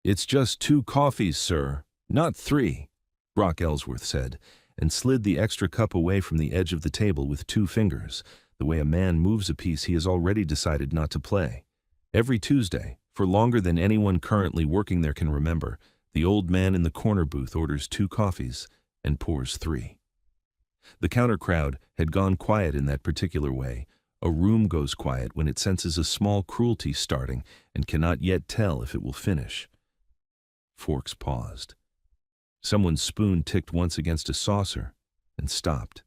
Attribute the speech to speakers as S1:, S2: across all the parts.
S1: "It's just 2 coffees, sir, not 3," Brock Ellsworth said, and slid the extra cup away from the edge of the table with 2 fingers, the way a man moves a piece he has already decided not to play. Every Tuesday, for longer than anyone currently working there can remember, the old man in the corner booth orders 2 coffees and pours 3. The counter crowd had gone quiet in that particular way. A room goes quiet when it senses a small cruelty starting and cannot yet tell if it will finish. Forks paused. Someone's spoon ticked once against a saucer and stopped.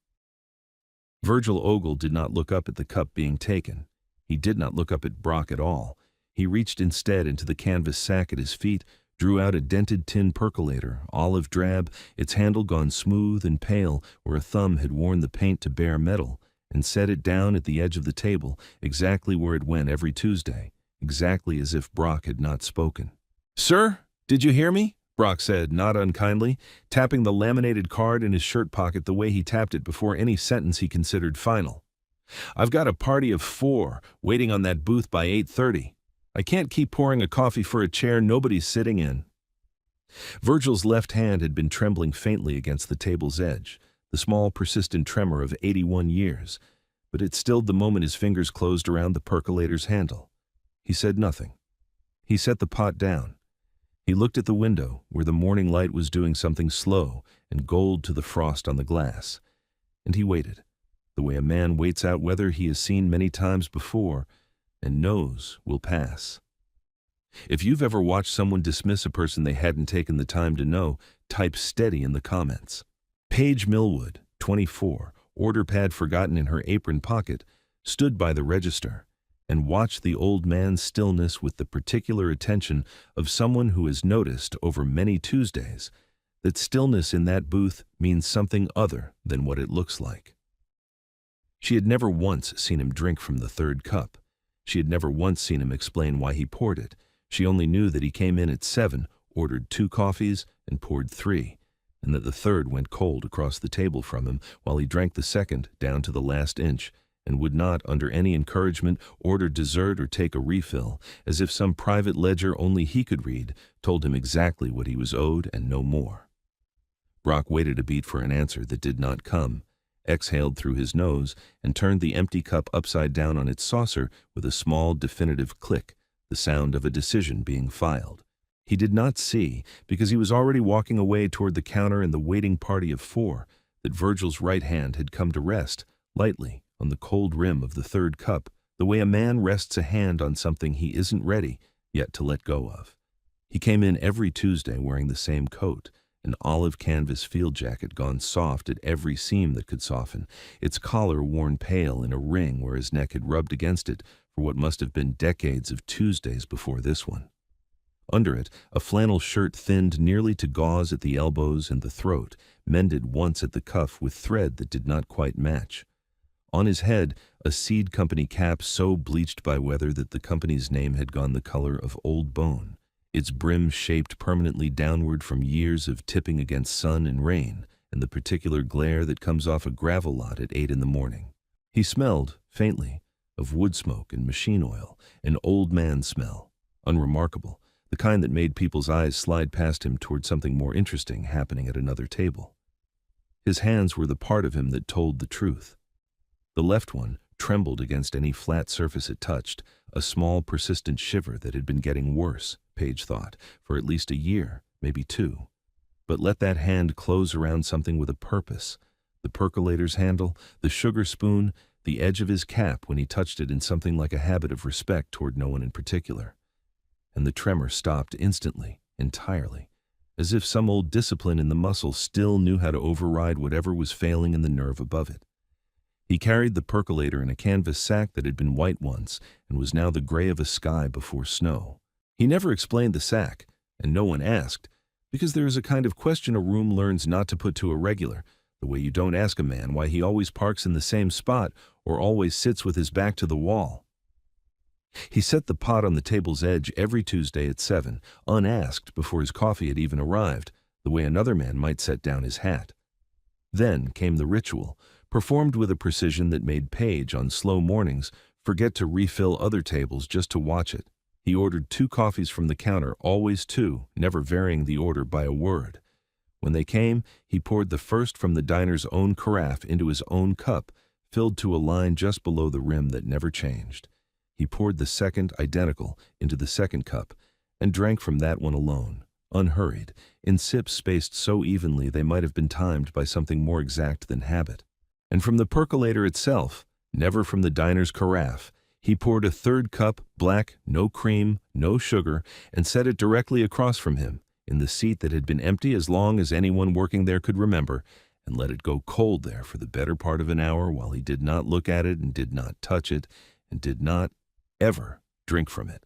S1: Virgil Ogle did not look up at the cup being taken. He did not look up at Brock at all. He reached instead into the canvas sack at his feet, drew out a dented tin percolator, olive drab, its handle gone smooth and pale where a thumb had worn the paint to bare metal, and set it down at the edge of the table, exactly where it went every Tuesday, exactly as if Brock had not spoken. "Sir, did you hear me?" Brock said, not unkindly, tapping the laminated card in his shirt pocket the way he tapped it before any sentence he considered final. "I've got a party of 4 waiting on that booth by 8:30. I can't keep pouring a coffee for a chair nobody's sitting in." Virgil's left hand had been trembling faintly against the table's edge, the small, persistent tremor of 81 years, but it stilled the moment his fingers closed around the percolator's handle. He said nothing. He set the pot down. He looked at the window, where the morning light was doing something slow and gold to the frost on the glass, and he waited, the way a man waits out weather he has seen many times before and knows will pass. If you've ever watched someone dismiss a person they hadn't taken the time to know, type steady in the comments. Paige Millwood, 24, order pad forgotten in her apron pocket, stood by the register and watched the old man's stillness with the particular attention of someone who has noticed over many Tuesdays that stillness in that booth means something other than what it looks like. She had never once seen him drink from the 3rd cup. She had never once seen him explain why he poured it. She only knew that he came in at 7, ordered 2 coffees, and poured 3, and that the 3rd went cold across the table from him while he drank the 2nd down to the last inch, and would not, under any encouragement, order dessert or take a refill, as if some private ledger only he could read told him exactly what he was owed and no more. Brock waited a beat for an answer that did not come, exhaled through his nose, and turned the empty cup upside down on its saucer with a small, definitive click, the sound of a decision being filed. He did not see, because he was already walking away toward the counter and the waiting party of 4, that Virgil's right hand had come to rest, lightly, on the cold rim of the 3rd cup, the way a man rests a hand on something he isn't ready yet to let go of. He came in every Tuesday wearing the same coat, an olive canvas field jacket gone soft at every seam that could soften, its collar worn pale in a ring where his neck had rubbed against it for what must have been decades of Tuesdays before this one. Under it, a flannel shirt thinned nearly to gauze at the elbows and the throat, mended once at the cuff with thread that did not quite match. On his head, a seed company cap so bleached by weather that the company's name had gone the color of old bone, its brim shaped permanently downward from years of tipping against sun and rain and the particular glare that comes off a gravel lot at 8 in the morning. He smelled, faintly, of wood smoke and machine oil, an old man smell, unremarkable, the kind that made people's eyes slide past him toward something more interesting happening at another table. His hands were the part of him that told the truth. The left one trembled against any flat surface it touched, a small, persistent shiver that had been getting worse, Paige thought, for at least a year, maybe 2. But let that hand close around something with a purpose. The percolator's handle, the sugar spoon, the edge of his cap when he touched it in something like a habit of respect toward no one in particular. And the tremor stopped instantly, entirely, as if some old discipline in the muscle still knew how to override whatever was failing in the nerve above it. He carried the percolator in a canvas sack that had been white once and was now the gray of a sky before snow. He never explained the sack, and no one asked, because there is a kind of question a room learns not to put to a regular, the way you don't ask a man why he always parks in the same spot or always sits with his back to the wall. He set the pot on the table's edge every Tuesday at 7, unasked before his coffee had even arrived, the way another man might set down his hat. Then came the ritual, performed with a precision that made Paige, on slow mornings, forget to refill other tables just to watch it. He ordered 2 coffees from the counter, always 2, never varying the order by a word. When they came, he poured the first from the diner's own carafe into his own cup, filled to a line just below the rim that never changed. He poured the second, identical, into the second cup, and drank from that one alone, unhurried, in sips spaced so evenly they might have been timed by something more exact than habit. And from the percolator itself, never from the diner's carafe, he poured a third cup, black, no cream, no sugar, and set it directly across from him, in the seat that had been empty as long as anyone working there could remember, and let it go cold there for the better part of an hour while he did not look at it and did not touch it and did not ever drink from it.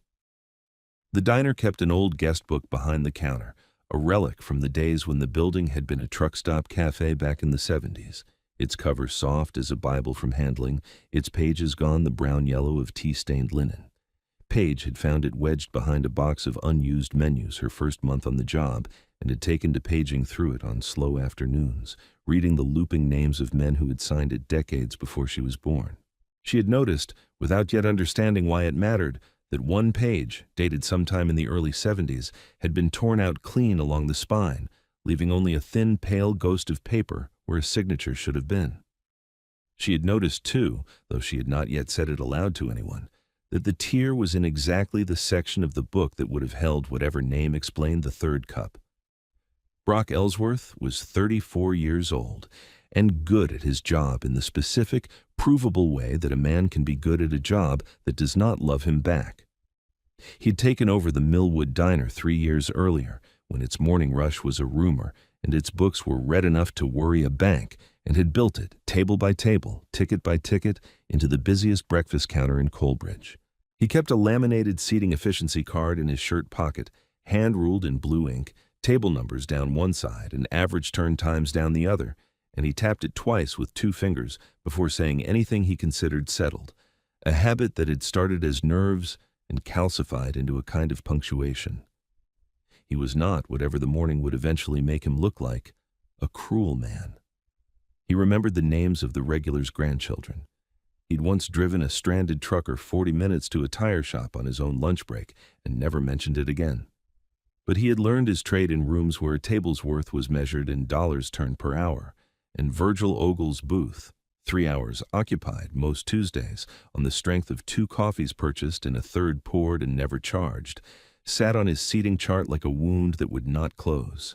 S1: The diner kept an old guest book behind the counter, a relic from the days when the building had been a truck stop cafe back in the 70s. Its cover soft as a Bible from handling, its pages gone the brown-yellow of tea-stained linen. Paige had found it wedged behind a box of unused menus her first month on the job and had taken to paging through it on slow afternoons, reading the looping names of men who had signed it decades before she was born. She had noticed, without yet understanding why it mattered, that one page, dated sometime in the early 70s, had been torn out clean along the spine, leaving only a thin, pale ghost of paper where a signature should have been. She had noticed, too, though she had not yet said it aloud to anyone, that the tear was in exactly the section of the book that would have held whatever name explained the third cup. Brock Ellsworth was 34 years old and good at his job in the specific, provable way that a man can be good at a job that does not love him back. He'd taken over the Millwood Diner 3 years earlier, when its morning rush was a rumor and its books were read enough to worry a bank, and had built it, table by table, ticket by ticket, into the busiest breakfast counter in Coalbridge. He kept a laminated seating efficiency card in his shirt pocket, hand-ruled in blue ink, table numbers down one side and average turn times down the other, and he tapped it twice with 2 fingers before saying anything he considered settled, a habit that had started as nerves and calcified into a kind of punctuation. He was not, whatever the morning would eventually make him look like, a cruel man. He remembered the names of the regulars' grandchildren. He'd once driven a stranded trucker 40 minutes to a tire shop on his own lunch break and never mentioned it again. But he had learned his trade in rooms where a table's worth was measured in dollars turned per hour, and Virgil Ogle's booth, 3 hours occupied most Tuesdays on the strength of 2 coffees purchased and a third poured and never charged, sat on his seating chart like a wound that would not close.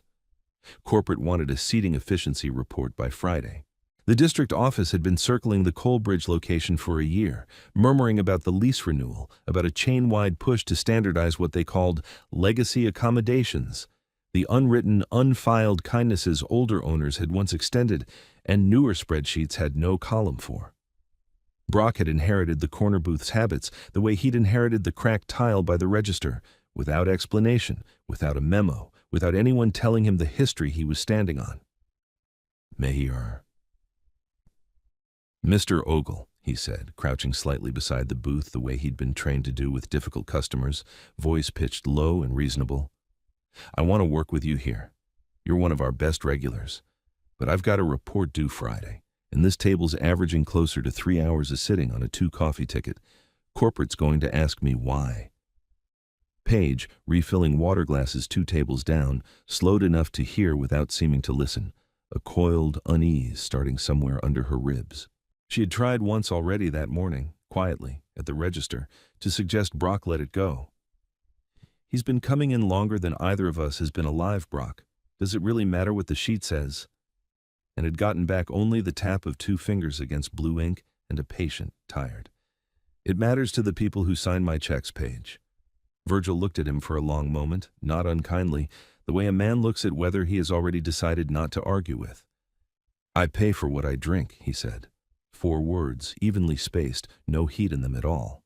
S1: Corporate wanted a seating efficiency report by Friday. The district office had been circling the Coalbridge location for a year, murmuring about the lease renewal, about a chain-wide push to standardize what they called legacy accommodations, the unwritten, unfiled kindnesses older owners had once extended and newer spreadsheets had no column for. Brock had inherited the corner booth's habits the way he'd inherited the cracked tile by the register, without explanation, without a memo, without anyone telling him the history he was standing on. Meir. Mr. Ogle, he said, crouching slightly beside the booth the way he'd been trained to do with difficult customers, voice pitched low and reasonable. I want to work with you here. You're one of our best regulars. But I've got a report due Friday, and this table's averaging closer to 3 hours a sitting on a 2-coffee ticket. Corporate's going to ask me why. Paige, refilling water glasses 2 tables down, slowed enough to hear without seeming to listen, a coiled unease starting somewhere under her ribs. She had tried once already that morning, quietly, at the register, to suggest Brock let it go. He's been coming in longer than either of us has been alive, Brock. Does it really matter what the sheet says? And had gotten back only the tap of 2 fingers against blue ink and a patient, tired. It matters to the people who sign my checks, Paige. Virgil looked at him for a long moment, not unkindly, the way a man looks at whether he has already decided not to argue with. I pay for what I drink, he said. 4 words, evenly spaced, no heat in them at all.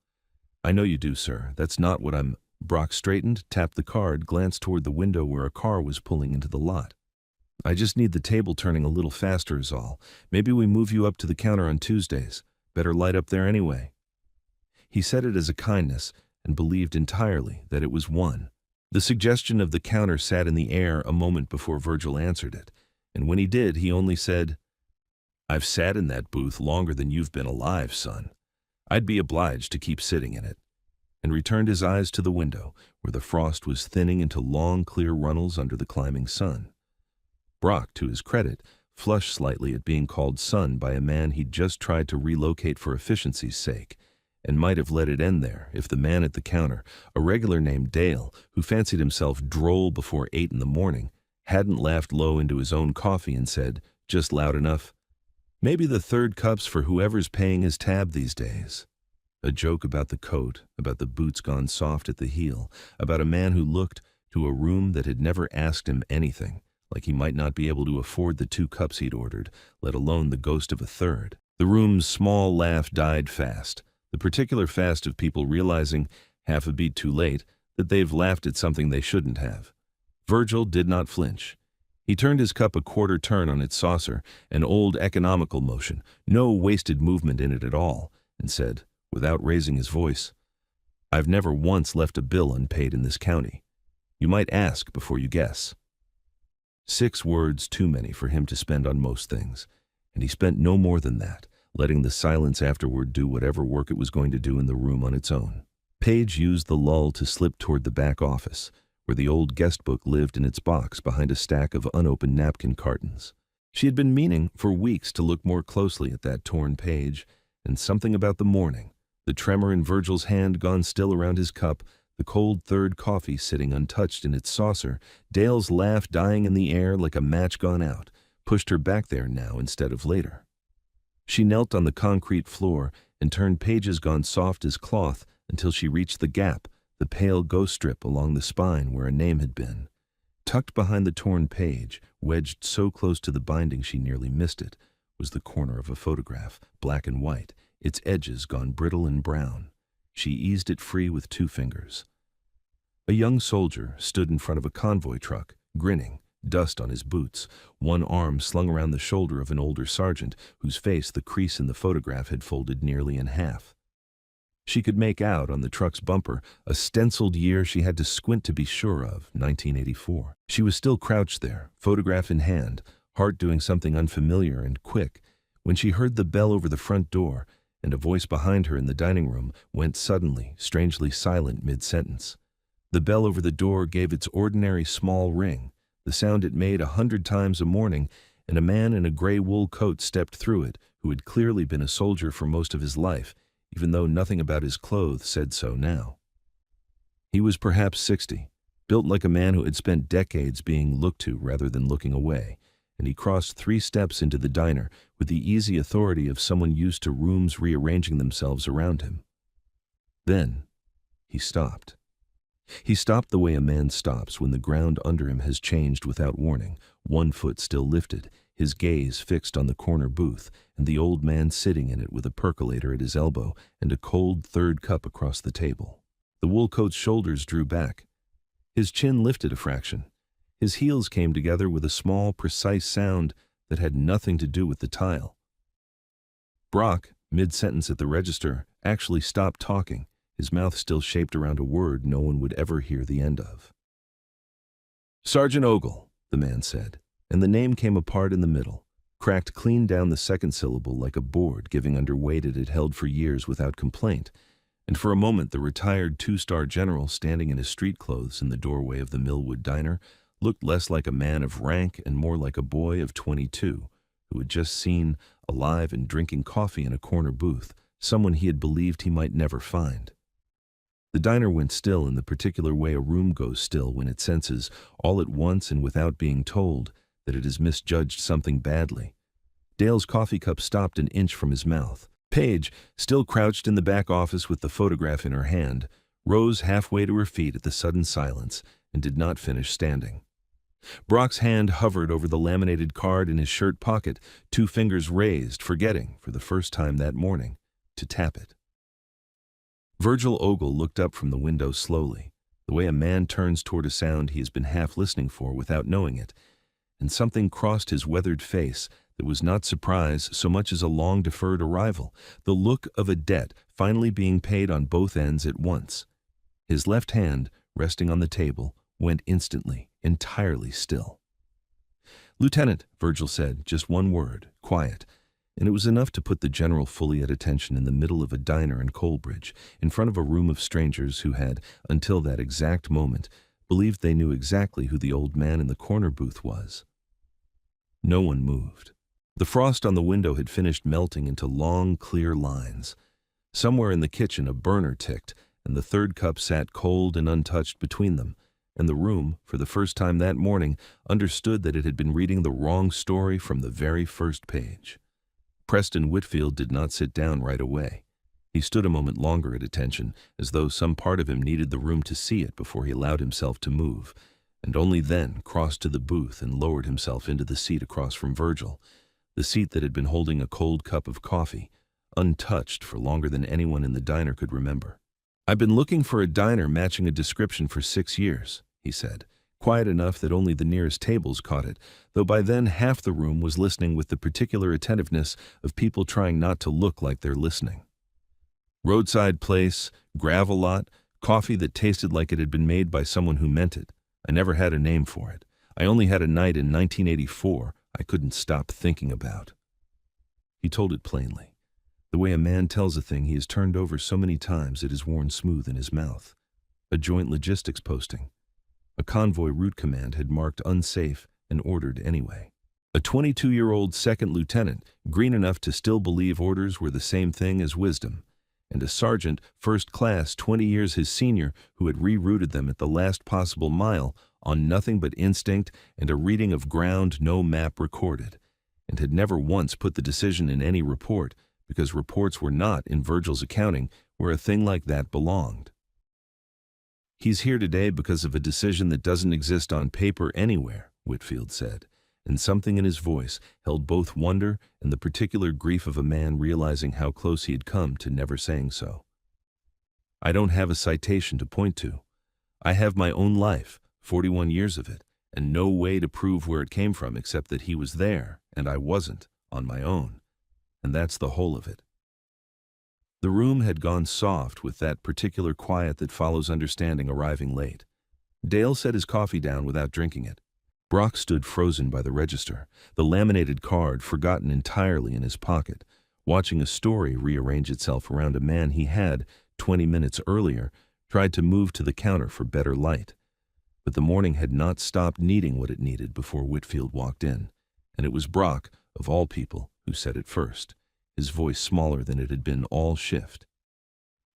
S1: I know you do, sir. That's not what I'm... Brock straightened, tapped the card, glanced toward the window where a car was pulling into the lot. I just need the table turning a little faster is all. Maybe we move you up to the counter on Tuesdays. Better light up there anyway. He said it as a kindness, and believed entirely that it was one. The suggestion of the counter sat in the air a moment before Virgil answered it, and when he did, he only said, I've sat in that booth longer than you've been alive, son. I'd be obliged to keep sitting in it. and returned his eyes to the window, where the frost was thinning into long, clear runnels under the climbing sun. Brock, to his credit, flushed slightly at being called son by a man he'd just tried to relocate for efficiency's sake, and might have let it end there if the man at the counter, a regular named Dale, who fancied himself droll before 8 in the morning, hadn't laughed low into his own coffee and said, just loud enough, "Maybe the third cup's for whoever's paying his tab these days." A joke about the coat, about the boots gone soft at the heel, about a man who looked to a room that had never asked him anything, like he might not be able to afford the 2 cups he'd ordered, let alone the ghost of a third. The room's small laugh died fast, the particular fast of people realizing, half a beat too late, that they've laughed at something they shouldn't have. Virgil did not flinch. He turned his cup a quarter turn on its saucer, an old economical motion, no wasted movement in it at all, and said, without raising his voice, "I've never once left a bill unpaid in this county. You might ask before you guess." 6 words too many for him to spend on most things, and he spent no more than that, letting the silence afterward do whatever work it was going to do in the room on its own. Paige used the lull to slip toward the back office, where the old guest book lived in its box behind a stack of unopened napkin cartons. She had been meaning for weeks to look more closely at that torn page, and something about the morning, the tremor in Virgil's hand gone still around his cup, the cold third coffee sitting untouched in its saucer, Dale's laugh dying in the air like a match gone out, pushed her back there now instead of later. She knelt on the concrete floor and turned pages gone soft as cloth until she reached the gap, the pale ghost strip along the spine where a name had been. Tucked behind the torn page, wedged so close to the binding she nearly missed it, was the corner of a photograph, black and white, its edges gone brittle and brown. She eased it free with 2 fingers. A young soldier stood in front of a convoy truck, grinning, dust on his boots, one arm slung around the shoulder of an older sergeant whose face the crease in the photograph had folded nearly in half. She could make out on the truck's bumper a stenciled year she had to squint to be sure of, 1984. She was still crouched there, photograph in hand, heart doing something unfamiliar and quick, when she heard the bell over the front door, and a voice behind her in the dining room went suddenly, strangely silent mid-sentence. The bell over the door gave its ordinary small ring, the sound it made 100 times a morning, and a man in a gray wool coat stepped through it, who had clearly been a soldier for most of his life, even though nothing about his clothes said so now. He was perhaps 60, built like a man who had spent decades being looked to rather than looking away, and he crossed 3 steps into the diner with the easy authority of someone used to rooms rearranging themselves around him. Then he stopped. He stopped the way a man stops when the ground under him has changed without warning, one foot still lifted, his gaze fixed on the corner booth, and the old man sitting in it with a percolator at his elbow and a cold third cup across the table. The wool coat's shoulders drew back. His chin lifted a fraction. His heels came together with a small, precise sound that had nothing to do with the tile. Brock, mid-sentence at the register, actually stopped talking, his mouth still shaped around a word no one would ever hear the end of. "Sergeant Ogle," the man said, and the name came apart in the middle, cracked clean down the second syllable like a board giving under weight it had held for years without complaint, and for a moment the retired 2-star general standing in his street clothes in the doorway of the Millwood diner looked less like a man of rank and more like a boy of 22, who had just seen, alive and drinking coffee in a corner booth, someone he had believed he might never find. The diner went still in the particular way a room goes still when it senses, all at once and without being told, that it has misjudged something badly. Dale's coffee cup stopped an inch from his mouth. Paige, still crouched in the back office with the photograph in her hand, rose halfway to her feet at the sudden silence and did not finish standing. Brock's hand hovered over the laminated card in his shirt pocket, 2 fingers raised, forgetting, for the first time that morning, to tap it. Virgil Ogle looked up from the window slowly, the way a man turns toward a sound he has been half listening for without knowing it, and something crossed his weathered face that was not surprise so much as a long-deferred arrival, the look of a debt finally being paid on both ends at once. His left hand, resting on the table, went instantly, entirely still. "Lieutenant," Virgil said, just one word, quiet, and it was enough to put the general fully at attention in the middle of a diner in Coalbridge, in front of a room of strangers who had, until that exact moment, believed they knew exactly who the old man in the corner booth was. No one moved. The frost on the window had finished melting into long, clear lines. Somewhere in the kitchen a burner ticked, and the third cup sat cold and untouched between them, and the room, for the first time that morning, understood that it had been reading the wrong story from the very first page. Preston Whitfield did not sit down right away. He stood a moment longer at attention, as though some part of him needed the room to see it before he allowed himself to move, and only then crossed to the booth and lowered himself into the seat across from Virgil, the seat that had been holding a cold cup of coffee, untouched for longer than anyone in the diner could remember. "I've been looking for a diner matching a description for 6 years," he said, quiet enough that only the nearest tables caught it, though by then half the room was listening with the particular attentiveness of people trying not to look like they're listening. "Roadside place, gravel lot, coffee that tasted like it had been made by someone who meant it. I never had a name for it. I only had a night in 1984 I couldn't stop thinking about." He told it plainly, the way a man tells a thing he has turned over so many times it is worn smooth in his mouth. A joint logistics posting. A convoy route command had marked unsafe and ordered anyway. A 22-year-old second lieutenant, green enough to still believe orders were the same thing as wisdom, and a sergeant, first class, 20 years his senior, who had rerouted them at the last possible mile on nothing but instinct and a reading of ground no map recorded, and had never once put the decision in any report, because reports were not, in Virgil's accounting, where a thing like that belonged. "He's here today because of a decision that doesn't exist on paper anywhere," Whitfield said, and something in his voice held both wonder and the particular grief of a man realizing how close he had come to never saying so. "I don't have a citation to point to. I have my own life, 41 years of it, and no way to prove where it came from except that he was there, and I wasn't, on my own. And that's the whole of it." The room had gone soft with that particular quiet that follows understanding arriving late. Dale set his coffee down without drinking it. Brock stood frozen by the register, the laminated card forgotten entirely in his pocket, watching a story rearrange itself around a man he had, 20 minutes earlier, tried to move to the counter for better light. But the morning had not stopped needing what it needed before Whitfield walked in, and it was Brock, of all people, who said it first, his voice smaller than it had been all shift.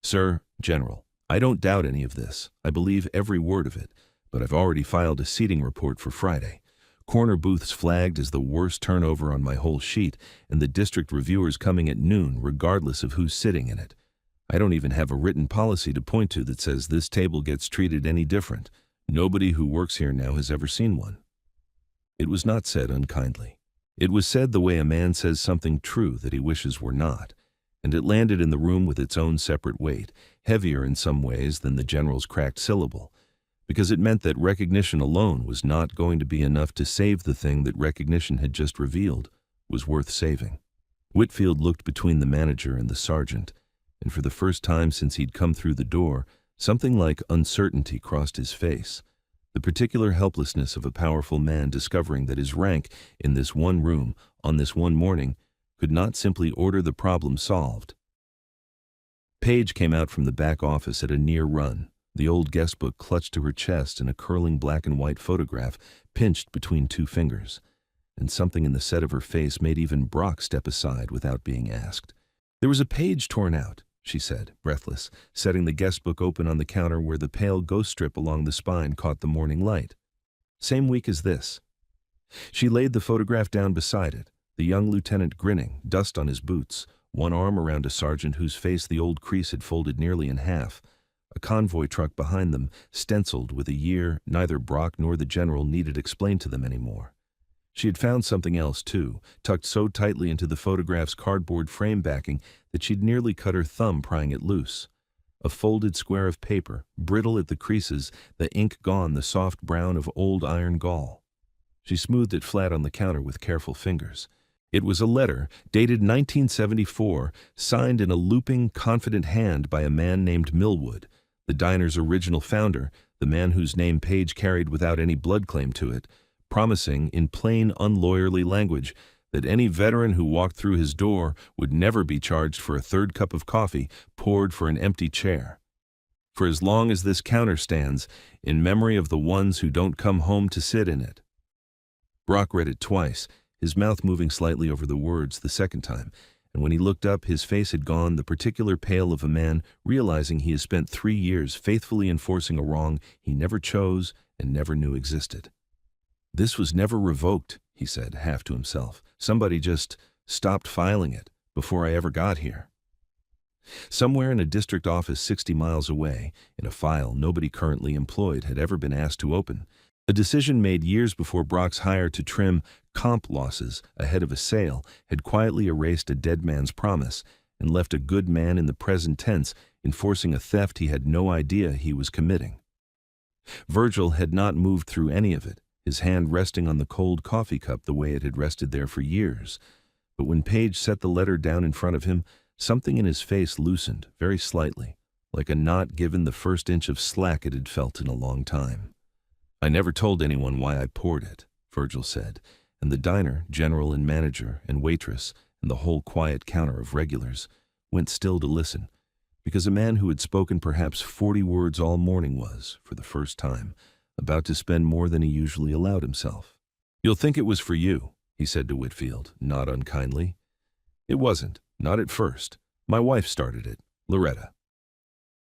S1: "Sir, General, I don't doubt any of this. I believe every word of it, but I've already filed a seating report for Friday. Corner booths flagged as the worst turnover on my whole sheet, and the district reviewers coming at noon regardless of who's sitting in it. I don't even have a written policy to point to that says this table gets treated any different. Nobody who works here now has ever seen one." It was not said unkindly. It was said the way a man says something true that he wishes were not, and it landed in the room with its own separate weight, heavier in some ways than the general's cracked syllable, because it meant that recognition alone was not going to be enough to save the thing that recognition had just revealed was worth saving. Whitfield looked between the manager and the sergeant, and for the first time since he'd come through the door, something like uncertainty crossed his face, the particular helplessness of a powerful man discovering that his rank in this one room, on this one morning, could not simply order the problem solved. Paige came out from the back office at a near run, the old guest book clutched to her chest and a curling black and white photograph pinched between two fingers, and something in the set of her face made even Brock step aside without being asked. "There was a page torn out," she said, breathless, setting the guest book open on the counter where the pale ghost strip along the spine caught the morning light. "Same week as this." She laid the photograph down beside it, the young lieutenant grinning, dust on his boots, one arm around a sergeant whose face the old crease had folded nearly in half, a convoy truck behind them, stenciled with a year neither Brock nor the general needed explained to them anymore. She had found something else, too, tucked so tightly into the photograph's cardboard frame backing that she'd nearly cut her thumb prying it loose. A folded square of paper, brittle at the creases, the ink gone the soft brown of old iron gall. She smoothed it flat on the counter with careful fingers. It was a letter, dated 1974, signed in a looping, confident hand by a man named Millwood, the diner's original founder, the man whose name Paige carried without any blood claim to it, promising, in plain, unlawyerly language, that any veteran who walked through his door would never be charged for a third cup of coffee poured for an empty chair. For as long as this counter stands, in memory of the ones who don't come home to sit in it. Brock read it twice, his mouth moving slightly over the words the second time, and when he looked up, his face had gone the particular pale of a man realizing he has spent 3 years faithfully enforcing a wrong he never chose and never knew existed. "This was never revoked," he said, half to himself. "Somebody just stopped filing it before I ever got here." Somewhere in a district office 60 miles away, in a file nobody currently employed had ever been asked to open, a decision made years before Brock's hire to trim comp losses ahead of a sale had quietly erased a dead man's promise and left a good man in the present tense enforcing a theft he had no idea he was committing. Virgil had not moved through any of it, his hand resting on the cold coffee cup the way it had rested there for years. But when Paige set the letter down in front of him, something in his face loosened, very slightly, like a knot given the first inch of slack it had felt in a long time. "I never told anyone why I poured it," Virgil said, and the diner, general and manager and waitress, and the whole quiet counter of regulars, went still to listen, because a man who had spoken perhaps 40 words all morning was, for the first time, about to spend more than he usually allowed himself. "You'll think it was for you," he said to Whitfield, not unkindly. "It wasn't, not at first. My wife started it, Loretta."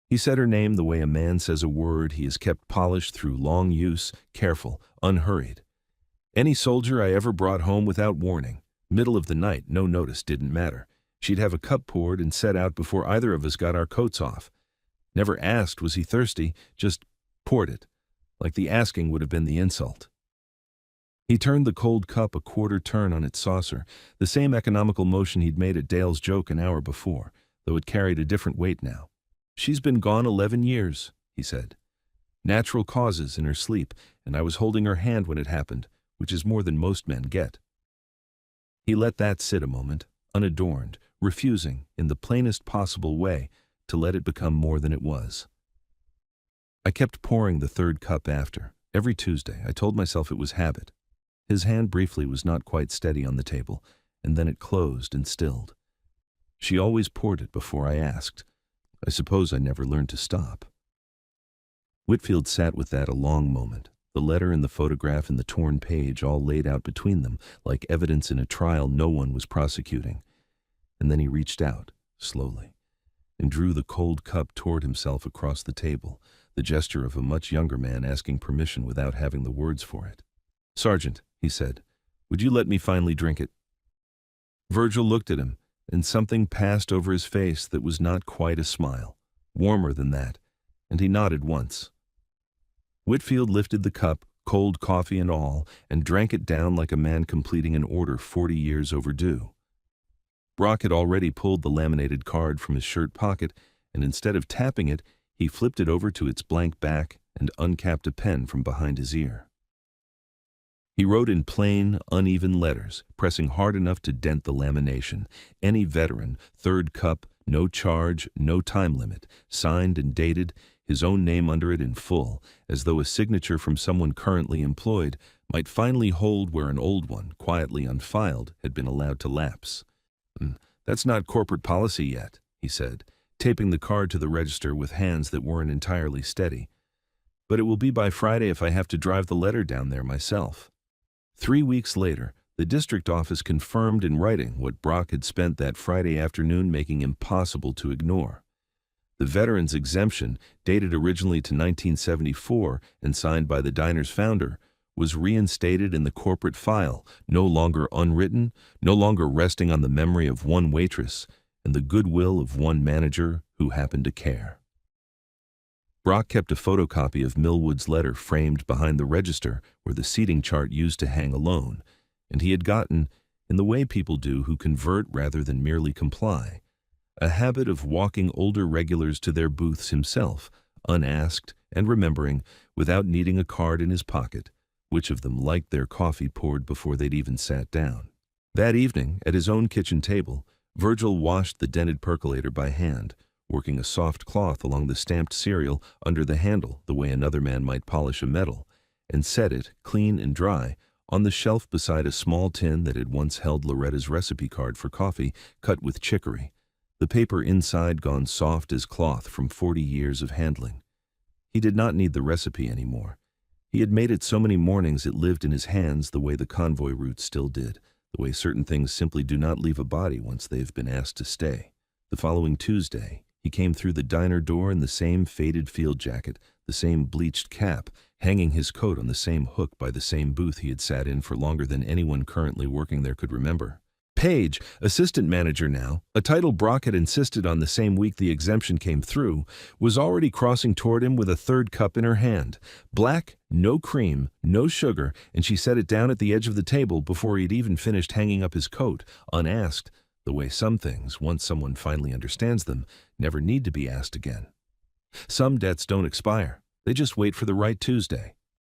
S1: He said her name the way a man says a word he has kept polished through long use, careful, unhurried. "Any soldier I ever brought home without warning, middle of the night, no notice, didn't matter. She'd have a cup poured and set out before either of us got our coats off. Never asked was he thirsty, just poured it, like the asking would have been the insult." He turned the cold cup a quarter turn on its saucer, the same economical motion he'd made at Dale's joke an hour before, though it carried a different weight now. "She's been gone 11 years, he said. "Natural causes in her sleep, and I was holding her hand when it happened, which is more than most men get." He let that sit a moment, unadorned, refusing, in the plainest possible way, to let it become more than it was. "I kept pouring the third cup after. Every Tuesday. I told myself it was habit." His hand briefly was not quite steady on the table, and then it closed and stilled. "She always poured it before I asked. I suppose I never learned to stop." Whitfield sat with that a long moment, the letter and the photograph and the torn page all laid out between them, like evidence in a trial no one was prosecuting. And then he reached out, slowly, and drew the cold cup toward himself across the table, the gesture of a much younger man asking permission without having the words for it. "Sergeant," he said, "would you let me finally drink it?" Virgil looked at him, and something passed over his face that was not quite a smile, warmer than that, and he nodded once. Whitfield lifted the cup, cold coffee and all, and drank it down like a man completing an order 40 years overdue. Brock had already pulled the laminated card from his shirt pocket, and instead of tapping it, he flipped it over to its blank back and uncapped a pen from behind his ear. He wrote in plain, uneven letters, pressing hard enough to dent the lamination. "Any veteran, third cup, no charge, no time limit," signed and dated, his own name under it in full, as though a signature from someone currently employed might finally hold where an old one, quietly unfiled, had been allowed to lapse. "That's not corporate policy yet," he said, taping the card to the register with hands that weren't entirely steady. "But it will be by Friday if I have to drive the letter down there myself." 3 weeks later, the district office confirmed in writing what Brock had spent that Friday afternoon making impossible to ignore. The veteran's exemption, dated originally to 1974 and signed by the diner's founder, was reinstated in the corporate file, no longer unwritten, no longer resting on the memory of one waitress and the goodwill of one manager who happened to care. Brock kept a photocopy of Millwood's letter framed behind the register where the seating chart used to hang alone, and he had gotten, in the way people do who convert rather than merely comply, a habit of walking older regulars to their booths himself, unasked and remembering, without needing a card in his pocket, which of them liked their coffee poured before they'd even sat down. That evening, at his own kitchen table, Virgil washed the dented percolator by hand, working a soft cloth along the stamped cereal under the handle the way another man might polish a metal, and set it, clean and dry, On the shelf beside a small tin that had once held Loretta's recipe card for coffee cut with chicory, the paper inside gone soft as cloth from 40 years of handling. He did not need the recipe anymore. He had made it so many mornings it lived in his hands the way the convoy route still did, the way certain things simply do not leave a body once they've been asked to stay. The following Tuesday, he came through the diner door in the same faded field jacket, the same bleached cap, hanging his coat on the same hook by the same booth he had sat in for longer than anyone currently working there could remember. Paige, assistant manager now, a title Brock had insisted on the same week the exemption came through, was already crossing toward him with a third cup in her hand. Black, no cream, no sugar, and she set it down at the edge of the table before he had even finished hanging up his coat, unasked, the way some things, once someone finally understands them, never need to be asked again. Some debts don't expire. They just wait for the right Tuesday.